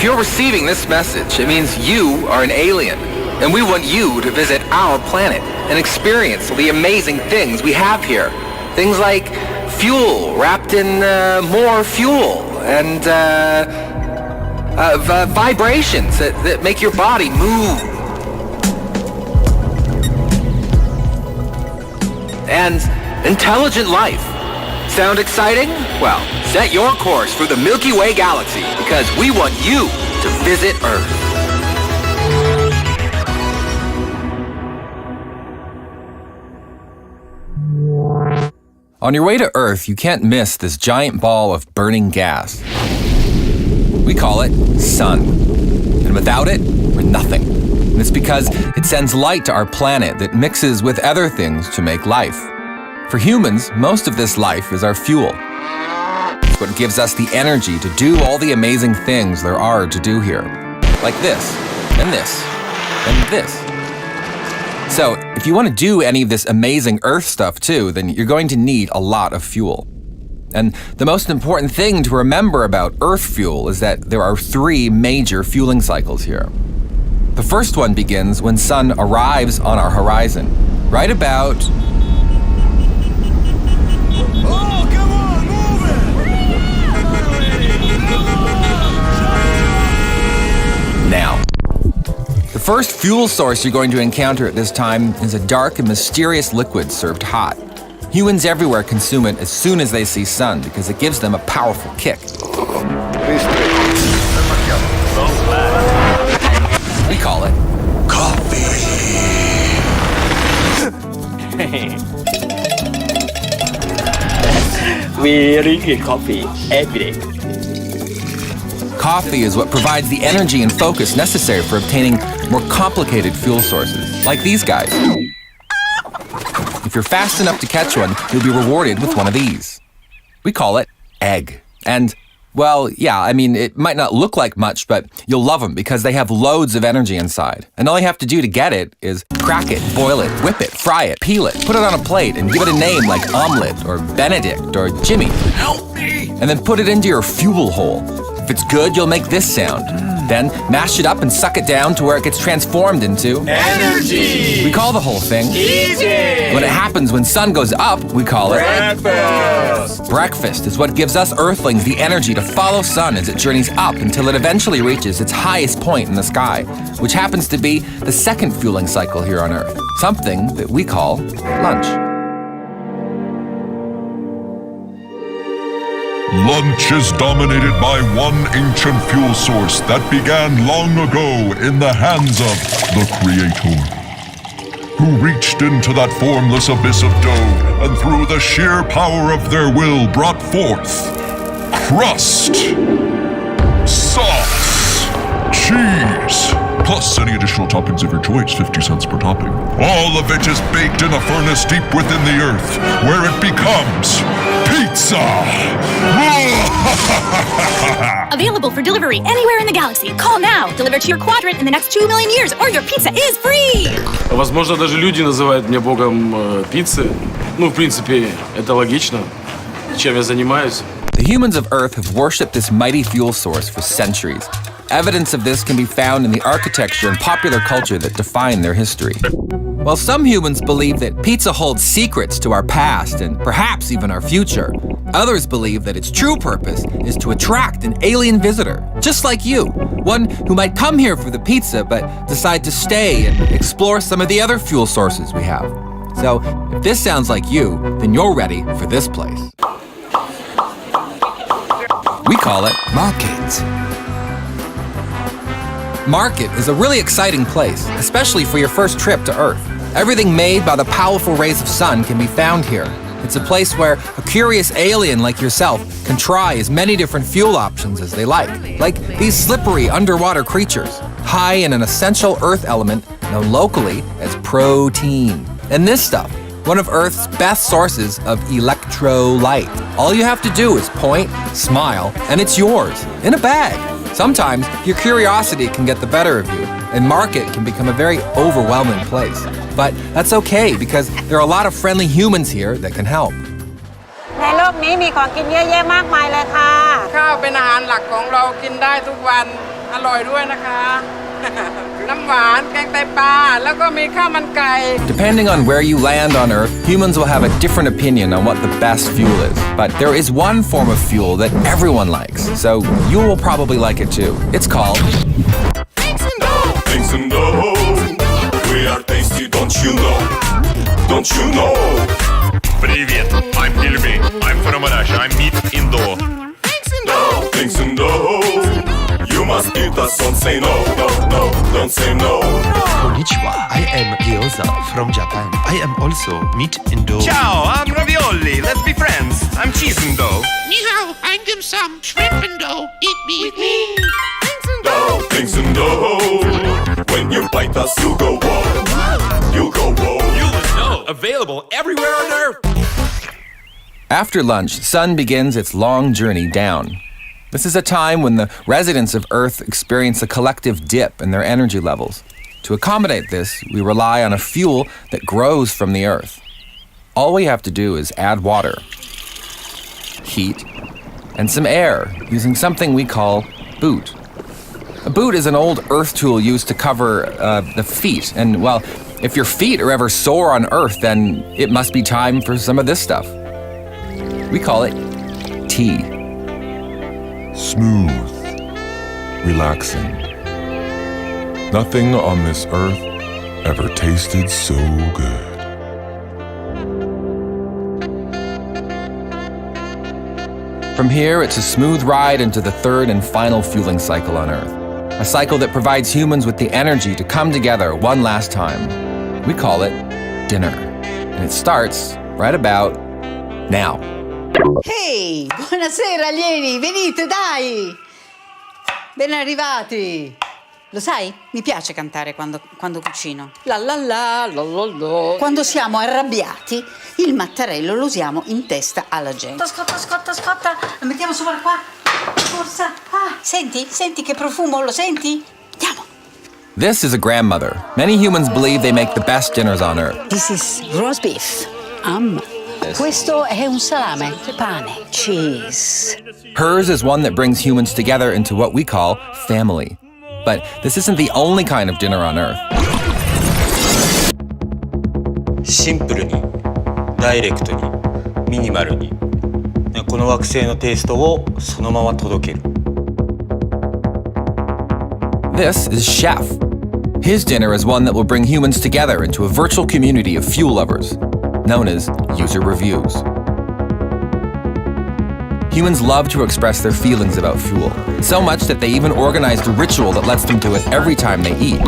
you're receiving this message, it means you are an alien. And we want you to visit our planet and experience the amazing things we have here. Things like fuel wrapped in more fuel and vibrations that make your body move. And intelligent life. Sound exciting? Well, set your course for the Milky Way galaxy because we want you to visit Earth. On your way to Earth, you can't miss this giant ball of burning gas. We call it sun. And without it, we're nothing. And it's because it sends light to our planet that mixes with other things to make life. For humans, most of this life is our fuel. It's what gives us the energy to do all the amazing things there are to do here. Like this, and this, and this. So, if you want to do any of this amazing Earth stuff too, then you're going to need a lot of fuel. And the most important thing to remember about Earth fuel is that there are 3 major fueling cycles here. The first one begins when sun arrives on our horizon, right about... Oh, come on, move it! now. The first fuel source you're going to encounter at this time is a dark and mysterious liquid served hot. Humans everywhere consume it as soon as they see sun because it gives them a powerful kick. We call it coffee. We drink coffee every day. Coffee is what provides the energy and focus necessary for obtaining more complicated fuel sources, like these guys. If you're fast enough to catch one, you'll be rewarded with one of these. We call it egg. And, well, yeah, I mean, it might not look like much, but you'll love them because they have loads of energy inside. And all you have to do to get it is crack it, boil it, whip it, fry it, peel it, put it on a plate, and give it a name like Omelette or Benedict or Jimmy. Help me! And then put it into your fuel hole. If it's good, you'll make this sound. Then mash it up and suck it down to where it gets transformed into... energy! We call the whole thing... easy! When it happens when sun goes up, we call it... breakfast! Breakfast is what gives us Earthlings the energy to follow sun as it journeys up until it eventually reaches its highest point in the sky, which happens to be the second fueling cycle here on Earth, something that we call lunch. Lunch is dominated by one ancient fuel source that began long ago in the hands of the Creator, who reached into that formless abyss of dough and through the sheer power of their will brought forth crust, sauce, cheese, plus any additional toppings of your choice, 50 cents per topping. All of it is baked in a furnace deep within the earth, where it becomes pizza! Available for delivery anywhere in the galaxy. Call now. Deliver to your quadrant in the next 2 million years, or your pizza is free. Возможно, даже люди называют меня богом пиццы. Ну, в принципе, это логично. Чем я занимаюсь. The humans of Earth have worshipped this mighty fuel source for centuries. Evidence of this can be found in the architecture and popular culture that define their history. While some humans believe that pizza holds secrets to our past and perhaps even our future, others believe that its true purpose is to attract an alien visitor, just like you, one who might come here for the pizza but decide to stay and explore some of the other fuel sources we have. So, if this sounds like you, then you're ready for this place. We call it Market. Market is a really exciting place, especially for your first trip to Earth. Everything made by the powerful rays of sun can be found here. It's a place where a curious alien like yourself can try as many different fuel options as they like these slippery underwater creatures, high in an essential Earth element known locally as protein. And this stuff, one of Earth's best sources of electrolyte. All you have to do is point, smile, and it's yours, in a bag. Sometimes your curiosity can get the better of you, and Market can become a very overwhelming place. But that's okay, because there are a lot of friendly humans here that can help. ในโลกนี้มีของกินเยอะแยะมากมายเลยค่ะ ข้าวเป็นอาหารหลักของเรากินได้ทุกวัน อร่อยด้วยนะคะ น้ำหวานแกงไตปลาแล้วก็มีข้าวมันไก่ Depending on where you land on Earth, humans will have a different opinion on what the best fuel is. But there is one form of fuel that everyone likes, so you will probably like it too. It's called Things and dough. We are tasty, don't you know? Don't you know? Привет, I'm Hilmi. I'm from Russia. I'm meat Indo. Things and dough. You must eat us, don't say no, no, no, don't say no. Konnichiwa, I am Gyoza from Japan. I am also meat Indo. Ciao, I'm Ravioli. Let's be friends. I'm cheese Indo. Ni hao, I'm dim sum, shrimp and dough. Eat me. With me. Things and dough. When you bite us, you go whoa. You go whoa. You would know. Available everywhere on Earth. After lunch, sun begins its long journey down. This is a time when the residents of Earth experience a collective dip in their energy levels. To accommodate this, we rely on a fuel that grows from the Earth. All we have to do is add water, heat, and some air using something we call boot. A boot is an old Earth tool used to cover the feet, and well, if your feet are ever sore on Earth, then it must be time for some of this stuff. We call it tea. Smooth, relaxing. Nothing on this earth ever tasted so good. From here, it's a smooth ride into the third and final fueling cycle on Earth. A cycle that provides humans with the energy to come together one last time. We call it dinner. And it starts right about now. Ehi, buonasera alieni, venite dai! Ben arrivati! Lo sai, mi piace cantare quando cucino. La la la, la la la. Quando siamo arrabbiati, il mattarello lo usiamo in testa alla gente. Scotta, lo mettiamo sopra qua. Forza. Ah, senti che profumo, lo senti? Andiamo. This is a grandmother. Many humans believe they make the best dinners on Earth. This is roast beef. Questo è un salame, pane, cheese. Hers is one that brings humans together into what we call family. But this isn't the only kind of dinner on Earth. シンプルに、ダイレクトに、ミニマルに、この惑星のテイストをそのまま届ける。This is Chef. His dinner is one that will bring humans together into a virtual community of fuel lovers, known as user reviews. Humans love to express their feelings about fuel, so much that they even organized a ritual that lets them do it every time they eat.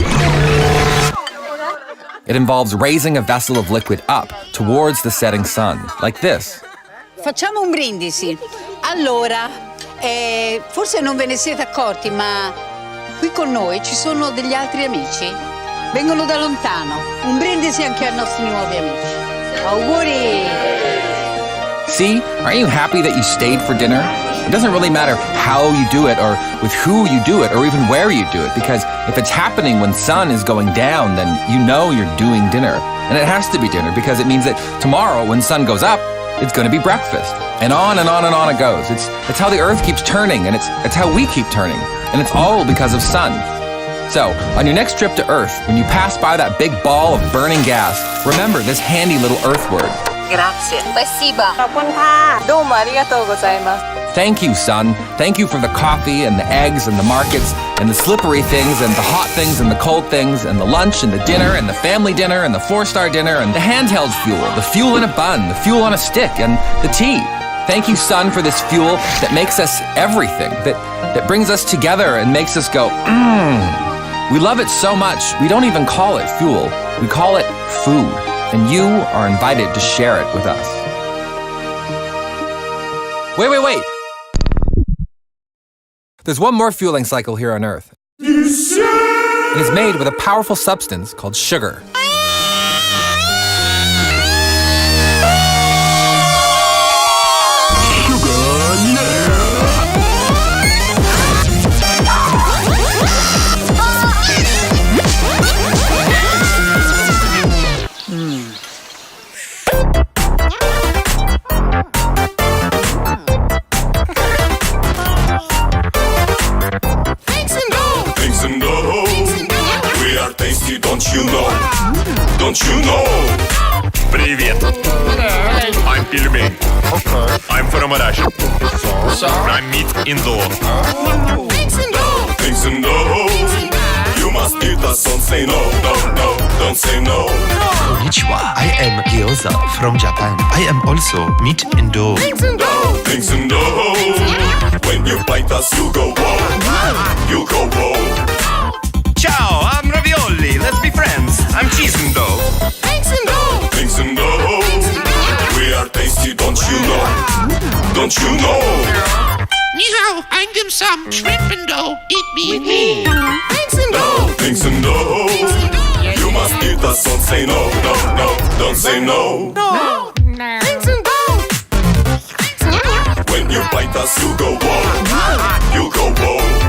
It involves raising a vessel of liquid up towards the setting sun, like this. Facciamo un brindisi. Allora, forse non ve ne siete accorti, ma qui con noi ci sono degli altri amici. Vengono da lontano. Un brindisi anche ai nostri nuovi amici. Auguri! See, aren't you happy that you stayed for dinner? It doesn't really matter how you do it or with who you do it or even where you do it, because if it's happening when sun is going down, then you know you're doing dinner. And it has to be dinner because it means that tomorrow when sun goes up, it's going to be breakfast. And on and on and on it goes. It's how the earth keeps turning, and it's how we keep turning. And it's all because of sun. So, on your next trip to Earth, when you pass by that big ball of burning gas, remember this handy little Earth word. Grazie. Спасибо. Thank you, sun. Thank you for the coffee and the eggs and the markets and the slippery things and the hot things and the cold things and the lunch and the dinner and the family dinner and the 4-star dinner and the handheld fuel, the fuel in a bun, the fuel on a stick, and the tea. Thank you, sun, for this fuel that makes us everything, that brings us together and makes us go, We love it so much, we don't even call it fuel. We call it food. And you are invited to share it with us. Wait. There's one more fueling cycle here on Earth. It is made with a powerful substance called sugar. are tasty, don't you know? Don't you know? Привет. I'm пельмень. I'm from Russia. I'm meat in dough. Things and those. You must eat us, don't say no, no, no, don't say no. Konnichiwa, I am Gyoza from Japan. I am also meat and dough. Things and those. When you bite us, you go whoa. You go whoa. Ciao, I'm Ravioli. Let's be friends. I'm cheese and dough. Things and those. We are tasty, don't you know? Don't you know? Ni hao, I'm dim sum, shrimp and dough. Eat me. Things and those. You must eat us, don't say no, no, no, don't say no. When you bite us, you go whoa. You go whoa.